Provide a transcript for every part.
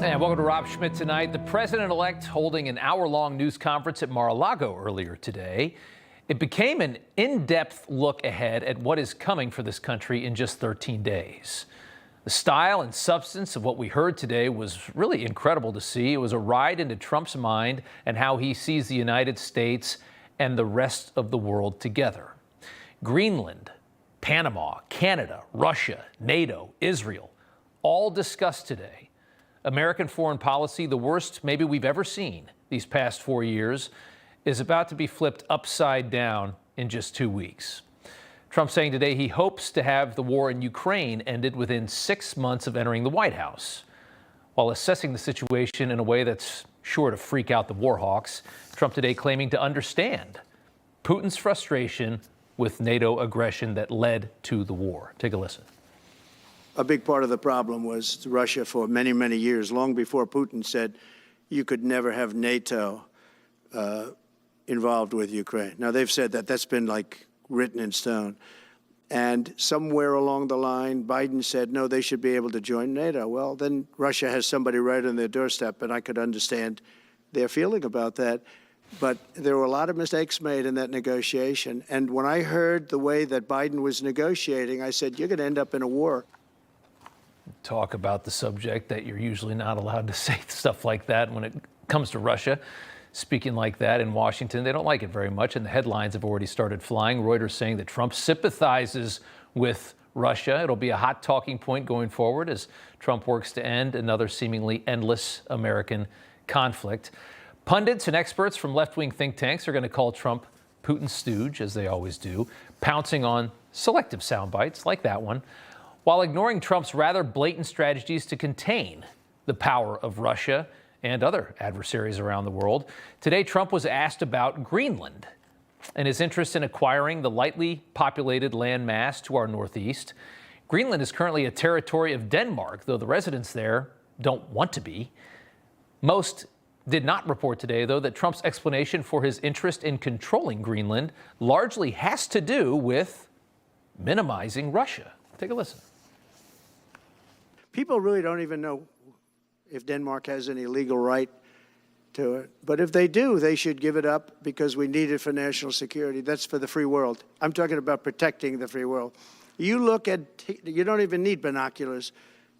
And welcome to Rob Schmitt Tonight. The president-elect holding an hour-long news conference at Mar-a-Lago earlier today. It became an in-depth look ahead at what is coming for this country in just 13 days. The style and substance of what we heard today was really incredible to see. It was a ride into Trump's mind and how he sees the United States and the rest of the world together. Greenland, Panama, Canada, Russia, NATO, Israel, all discussed today. American foreign policy, the worst maybe we've ever seen these past 4 years, is about to be flipped upside down in just 2 weeks. Trump saying today he hopes to have the war in Ukraine ended within 6 months of entering the White House. While assessing the situation in a way that's sure to freak out the war hawks, Trump today claiming to understand Putin's frustration with NATO aggression that led to the war. Take a listen. A big part of the problem was Russia for many, many years, long before Putin said you could never have NATO involved with Ukraine. Now, they've said that. That's been like written in stone. And somewhere along the line, Biden said, no, they should be able to join NATO. Well, then Russia has somebody right on their doorstep, and I could understand their feeling about that. But there were a lot of mistakes made in that negotiation. And when I heard the way that Biden was negotiating, I said, you're going to end up in a war. Talk about the subject that you're usually not allowed to say stuff like that when it comes to Russia. Speaking like that in Washington, they don't like it very much, and the headlines have already started flying. Reuters saying that Trump sympathizes with Russia. It'll be a hot talking point going forward as Trump works to end another seemingly endless American conflict. Pundits and experts from left-wing think tanks are going to call Trump Putin's stooge, as they always do, pouncing on selective sound bites like that one, while ignoring Trump's rather blatant strategies to contain the power of Russia and other adversaries around the world. Today, Trump was asked about Greenland and his interest in acquiring the lightly populated landmass to our northeast. Greenland is currently a territory of Denmark, though the residents there don't want to be. Most did not report today, though, that Trump's explanation for his interest in controlling Greenland largely has to do with minimizing Russia. Take a listen. People really don't even know if Denmark has any legal right to it. But if they do, they should give it up because we need it for national security. That's for the free world. I'm talking about protecting the free world. You look at, you don't even need binoculars.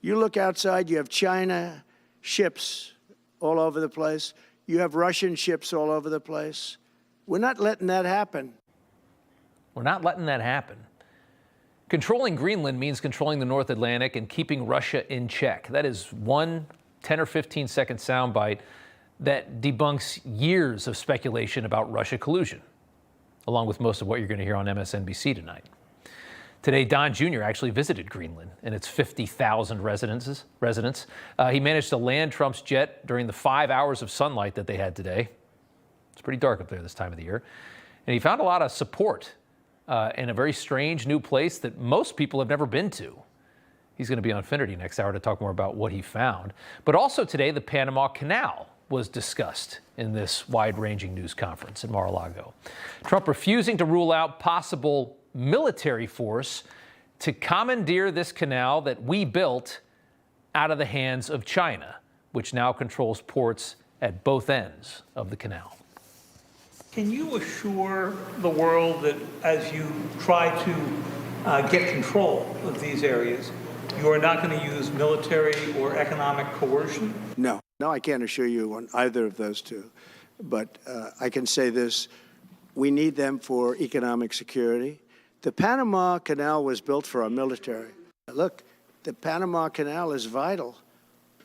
You look outside, you have China ships all over the place. You have Russian ships all over the place. We're not letting that happen. We're not letting that happen. Controlling Greenland means controlling the North Atlantic and keeping Russia in check. That is one 10 or 15 second soundbite that debunks years of speculation about Russia collusion, along with most of what you're going to hear on MSNBC tonight. Today, Don Jr. actually visited Greenland and its 50,000 residents. He managed to land Trump's jet during the 5 hours of sunlight that they had today. It's pretty dark up there this time of the year. And he found a lot of support in a very strange new place that most people have never been to. He's going to be on Finnerty next hour to talk more about what he found. But also today, the Panama Canal was discussed in this wide-ranging news conference in Mar-a-Lago. Trump refusing to rule out possible military force to commandeer this canal that we built out of the hands of China, which now controls ports at both ends of the canal. Can you assure the world that as you try to get control of these areas, you are not going to use military or economic coercion? No, I can't assure you on either of those two. But I can say this, we need them for economic security. The Panama Canal was built for our military. Look, the Panama Canal is vital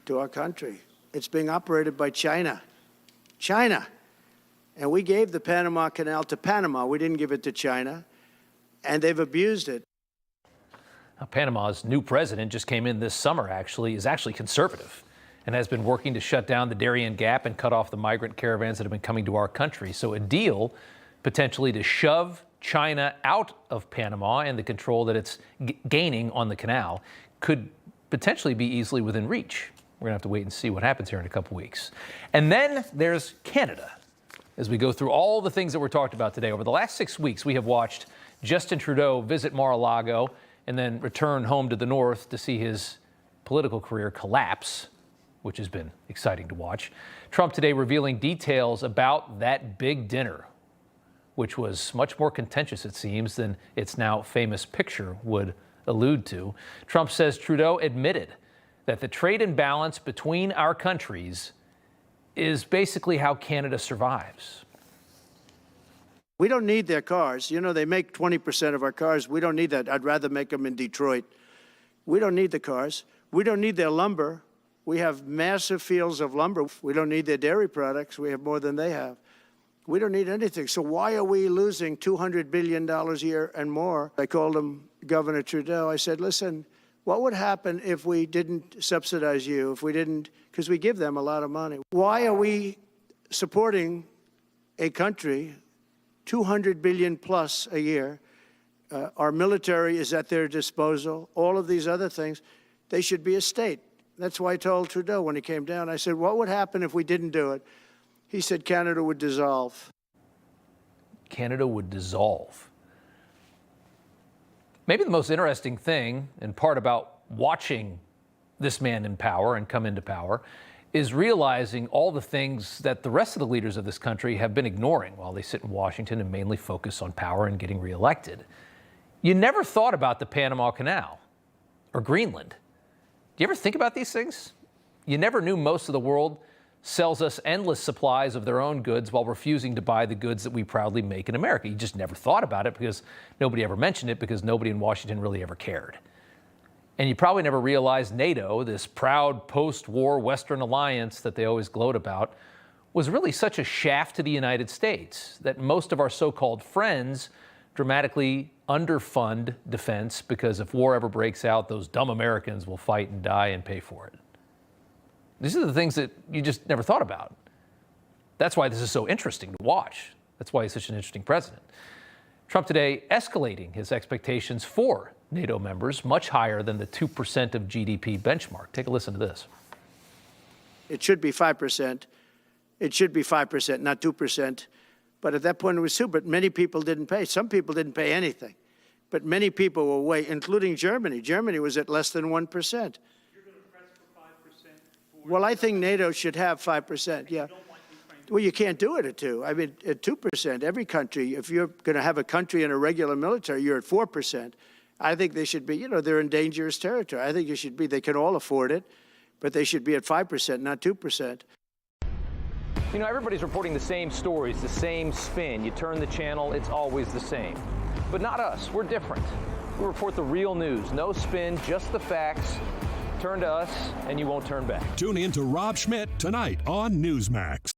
to our country. It's being operated by China. And we gave the Panama Canal to Panama. We didn't give it to China. And they've abused it. Now, Panama's new president just came in this summer, is actually conservative and has been working to shut down the Darien Gap and cut off the migrant caravans that have been coming to our country. So a deal potentially to shove China out of Panama and the control that it's gaining on the canal could potentially be easily within reach. We're going to have to wait and see what happens here in a couple weeks. And then there's Canada. As we go through all the things that were talked about today, over the last 6 weeks, we have watched Justin Trudeau visit Mar-a-Lago and then return home to the north to see his political career collapse which has been exciting to watch. Trump today revealing details about that big dinner, which was much more contentious, it seems, than its now famous picture would allude to. Trump says Trudeau admitted that the trade imbalance between our countries is basically how Canada survives. We don't need their cars. You know, they make 20% of our cars. We don't need that. I'd rather make them in Detroit. We don't need the cars. We don't need their lumber. We have massive fields of lumber. We don't need their dairy products. We have more than they have. We don't need anything. So why are we losing $200 billion a year and more? I called him Governor Trudeau. I said, listen, what would happen if we didn't subsidize you, if we didn't, because we give them a lot of money. Why are we supporting a country $200 billion plus a year? Our military is at their disposal. All of these other things, they should be a state. That's why I told Trudeau when he came down, I said, what would happen if we didn't do it? He said Canada would dissolve. Canada would dissolve. Maybe the most interesting thing, in part about watching this man in power and come into power, is realizing all the things that the rest of the leaders of this country have been ignoring while they sit in Washington and mainly focus on power and getting reelected. You never thought about the Panama Canal or Greenland. Do you ever think about these things? You never knew most of the world sells us endless supplies of their own goods while refusing to buy the goods that we proudly make in America. You just never thought about it because nobody ever mentioned it, because nobody in Washington really ever cared. And you probably never realized NATO, this proud post-war Western alliance that they always gloat about, was really such a shaft to the United States that most of our so-called friends dramatically underfund defense because if war ever breaks out, those dumb Americans will fight and die and pay for it. These are the things that you just never thought about. That's why this is so interesting to watch. That's why he's such an interesting president. Trump today escalating his expectations for NATO members much higher than the 2% of GDP benchmark. Take a listen to this. It should be 5%. It should be 5%, not 2%. But at that point it was 2%, but many people didn't pay. Some people didn't pay anything. But many people were way, including Germany. Germany was at less than 1%. Well, I think NATO should have 5%, yeah. Well, you can't do it at 2%. I mean, at 2%, every country, if you're going to have a country in a regular military, you're at 4%. I think they should be, you know, they're in dangerous territory. I think it should be, they can all afford it, but they should be at 5%, not 2%. You know, everybody's reporting the same stories, the same spin. You turn the channel, it's always the same. But not us, we're different. We report the real news, no spin, just the facts. Turn to us, and you won't turn back. Tune in to Rob Schmitt Tonight on Newsmax.